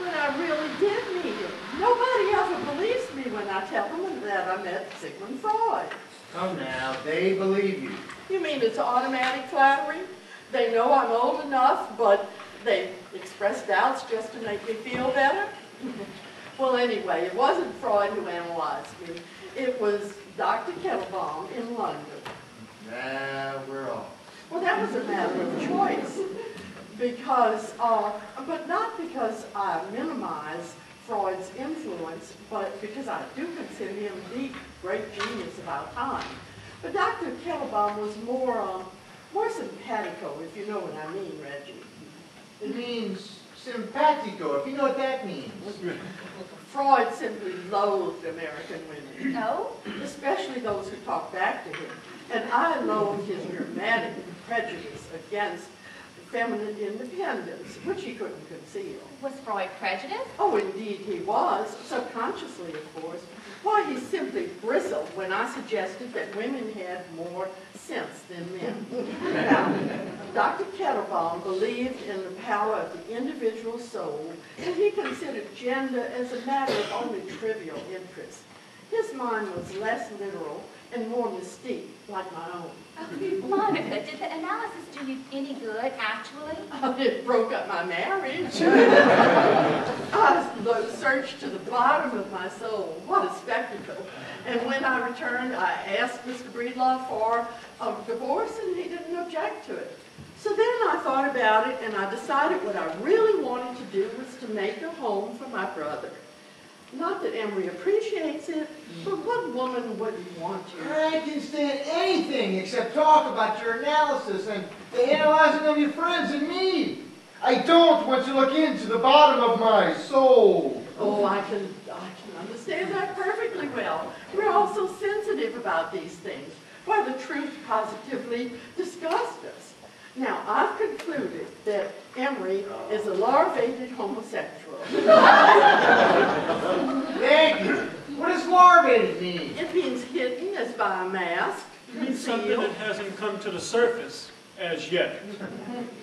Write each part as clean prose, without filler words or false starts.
But I really did meet him. Nobody ever believes me when I tell them that I met Sigmund Freud. Come now, they believe you. You mean it's automatic flattery? They know I'm old enough, but they express doubts just to make me feel better? Well, anyway, it wasn't Freud who analyzed me. It was Dr. Kettlebaum in London. Now we're off. Well, that was a matter of choice. Because, but not because I minimize Freud's influence, but because I do consider him the great genius of our time. But Dr. Kettlebaum was more simpatico, if you know what I mean, Reggie. It means simpatico, if you know what that means. Freud simply loathed American women. No? Especially those who talk back to him. And I loathed his dramatic prejudice against feminine independence, which he couldn't conceal. Was Freud prejudiced? Oh, indeed he was, subconsciously, of course. Why, he simply bristled when I suggested that women had more sense than men. Now, Dr. Kettlebaum believed in the power of the individual soul, and he considered gender as a matter of only trivial interest. His mind was less literal and more mystique, like my own. Monica, did the analysis do you any good, actually? It broke up my marriage. I searched to the bottom of my soul. What a spectacle. And when I returned, I asked Mr. Breedlove for a divorce, and he didn't object to it. So then I thought about it, and I decided what I really wanted to do was to make a home for my brother. Not that Emery appreciates it, but what woman wouldn't want you? I can stand anything except talk about your analysis and the analyzing of your friends and me. I don't want to look into the bottom of my soul. Oh, I can understand that perfectly well. We're all so sensitive about these things. Why, the truth positively disgusts us. Now, I've concluded that Emery is a larvated homosexual. Thank you. What does larvated mean? It means hidden as by a mask. It means something that hasn't come to the surface as yet.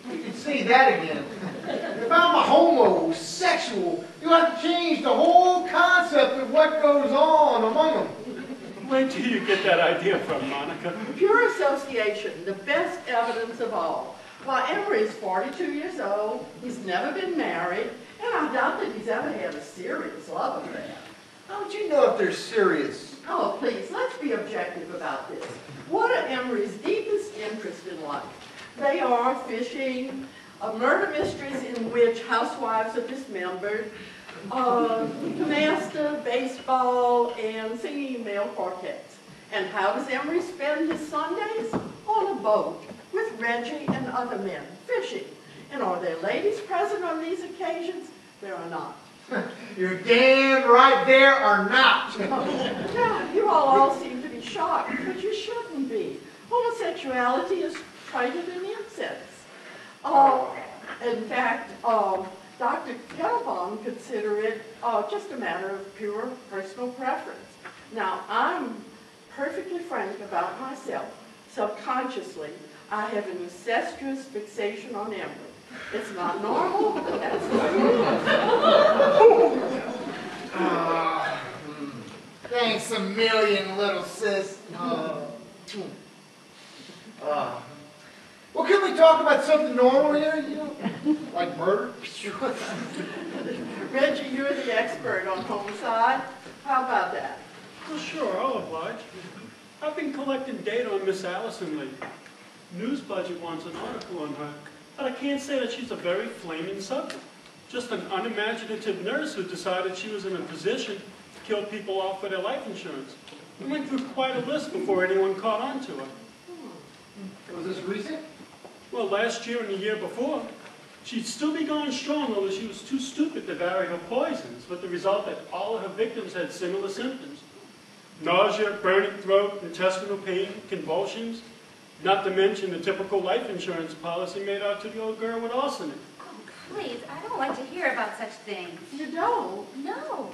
You can say that again. If I'm a homosexual, you have to change the whole concept of what goes on among them. Where do you get that idea from, Monica? Pure association, the best evidence of all. Why, Emery is 42 years old, he's never been married, and I doubt that he's ever had a serious love affair. How would you know if they're serious? Oh, please, let's be objective about this. What are Emery's deepest interests in life? They are fishing, murder mysteries in which housewives are dismembered, canasta, baseball, and singing male quartets. And how does Emery spend his Sundays? On a boat with Reggie and other men, fishing. And are there ladies present on these occasions? There are not. You're damn right there are not. Now, you all seem to be shocked, but you shouldn't be. Homosexuality is traded in incense. In fact, Dr. Kettlebaum considered it just a matter of pure personal preference. Now, I'm perfectly frank about myself. Subconsciously, I have an incestuous fixation on Emery. It's not normal, but that's what it is. Thanks a million, little sis. Well, can we talk about something normal here, you know? Like murder? Reggie, you're the expert on homicide. How about that? Well, sure, I'll oblige. I've been collecting data on Miss Allison lately. News Budget wants an article on her, but I can't say that she's a very flaming subject. Just an unimaginative nurse who decided she was in a position to kill people off for their life insurance. We went through quite a list before anyone caught on to her. Was this recent? Well, last year and the year before. She'd still be going strong, although she was too stupid to vary her poisons, with the result that all of her victims had similar symptoms. Nausea, burning throat, intestinal pain, convulsions, not to mention the typical life insurance policy made out to the old girl with arsenic. Oh, please, I don't like to hear about such things. You don't? No.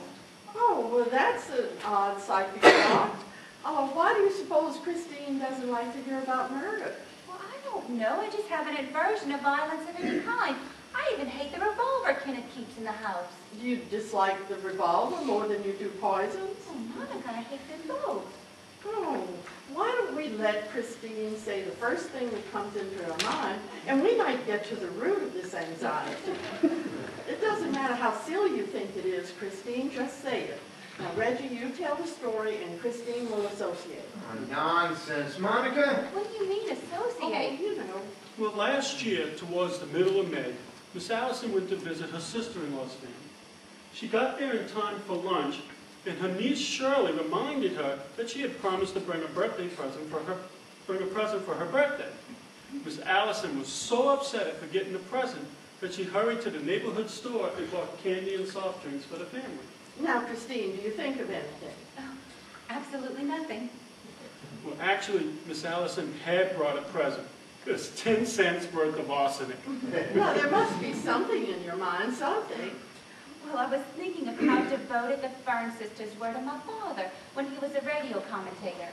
Oh, well, that's an odd psychic thought. Why do you suppose Christine doesn't like to hear about murder? Well, I don't know. I just have an aversion to violence of any kind. I even hate the revolver Kenneth keeps in the house. You dislike the revolver more than you do poisons? Oh, Monica, I hate them both. Oh, why don't we let Christine say the first thing that comes into her mind, and we might get to the root of this anxiety. It doesn't matter how silly you think it is, Christine, just say it. Now, Reggie, you tell the story, and Christine will associate. Oh, nonsense, Monica. What do you mean associate? Oh, you know. Well, last year, towards the middle of May, Miss Allison went to visit her sister-in-law's family. She got there in time for lunch, and her niece Shirley reminded her that she had promised to bring a birthday present for her birthday. Miss Allison was so upset at forgetting the present that she hurried to the neighborhood store and bought candy and soft drinks for the family. Now, Christine, do you think of anything? Oh, absolutely nothing. Well, actually, Miss Allison had brought a present. It was 10 cents worth of arsenic. Well, there must be something in your mind, something. Well, I was thinking of how devoted the Fern sisters were to my father when he was a radio commentator.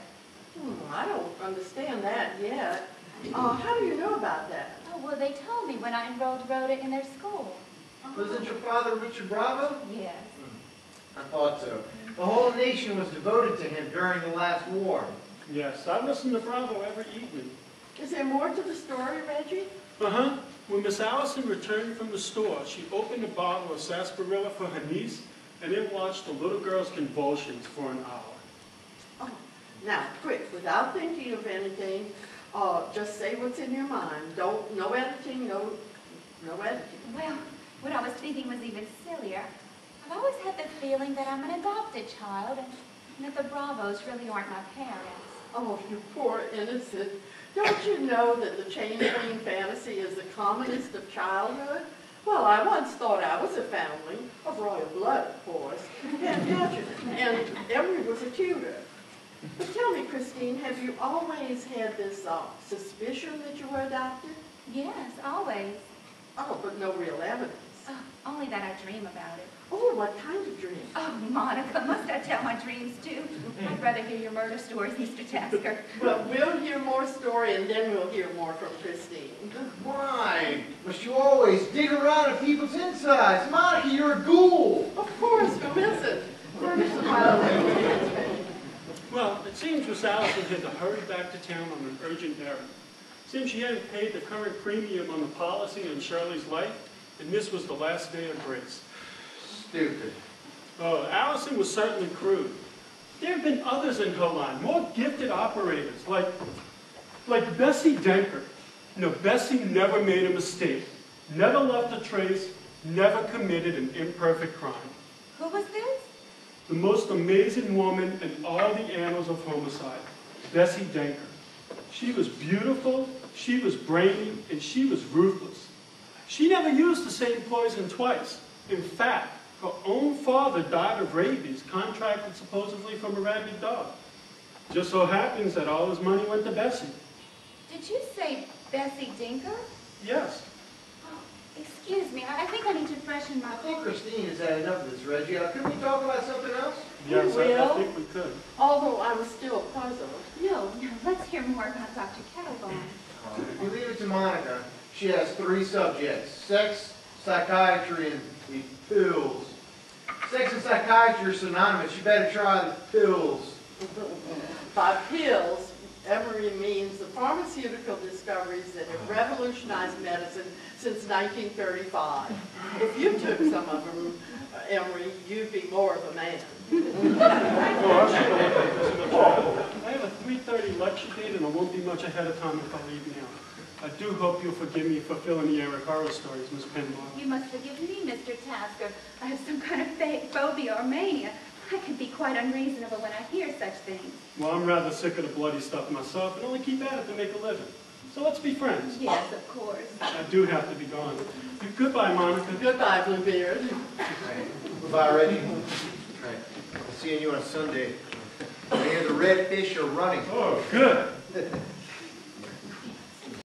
I don't understand that yet. How do you know about that? Oh, well, they told me when I enrolled Rhoda in their school. Wasn't your father Richard Bravo? Yes. I thought so. The whole nation was devoted to him during the last war. Yes, I listened to Bravo every evening. Is there more to the story, Reggie? Uh-huh. When Miss Allison returned from the store, she opened a bottle of sarsaparilla for her niece and then watched the little girl's convulsions for an hour. Oh, now, quick, without thinking of anything, just say what's in your mind. No editing, no editing. Well, what I was thinking was even sillier. I've always had the feeling that I'm an adopted child and that the Bravos really aren't my parents. Oh, you poor innocent. Don't you know that the changeling fantasy is the commonest of childhood? Well, I once thought I was a foundling, of royal blood, of course, and Emery was a tutor. But tell me, Christine, have you always had this suspicion that you were adopted? Yes, always. Oh, but no real evidence. Only that I dream about it. Oh, what kind of dream? Oh, Monica, must I tell my dreams too? I'd rather hear your murder stories, Mr. Tasker. Well, we'll hear more story, and then we'll hear more from Christine. Why? Must you always dig around at people's insides? Monica, you're a ghoul. Of course, who isn't? Furnish the file. Well, it seems Miss Allison had to hurry back to town on an urgent errand. Since she hadn't paid the current premium on the policy in Shirley's life, and this was the last day of grace. Stupid. Oh, Allison was certainly crude. There have been others in her line, more gifted operators, like Bessie Denker. No, Bessie never made a mistake, never left a trace, never committed an imperfect crime. Who was this? The most amazing woman in all the annals of homicide, Bessie Denker. She was beautiful, she was brainy, and she was ruthless. She never used the same poison twice. In fact, her own father died of rabies, contracted supposedly from a rabid dog. Just so happens that all his money went to Bessie. Did you say Bessie Dinker? Yes. Oh, excuse me, I think I need to freshen my I think voice. Christine has had enough of this, Reggie. Could we talk about something else? Yes, I will. think we could. Although I'm still puzzled. No, let's hear more about Dr. Cattlebaum. If we leave it to Monica, she has 3 subjects: sex, psychiatry, and the pills. Sex and psychiatry are synonymous. You better try the pills. By pills, Emery means the pharmaceutical discoveries that have revolutionized medicine since 1935. If you took some of them, Emery, you'd be more of a man. I have a 3:30 lecture date, and I won't be much ahead of time if I leave now. I do hope you'll forgive me for filling the air with horror stories, Miss Penmore. You must forgive me, Mr. Tasker. I have some kind of phobia or mania. I can be quite unreasonable when I hear such things. Well, I'm rather sick of the bloody stuff myself, and only keep at it to make a living. So let's be friends. Yes, of course. I do have to be gone. Goodbye, Monica. Goodbye, Bluebeard. Goodbye, Reggie. I'll see you on Sunday. I hear the redfish are running. Oh, good.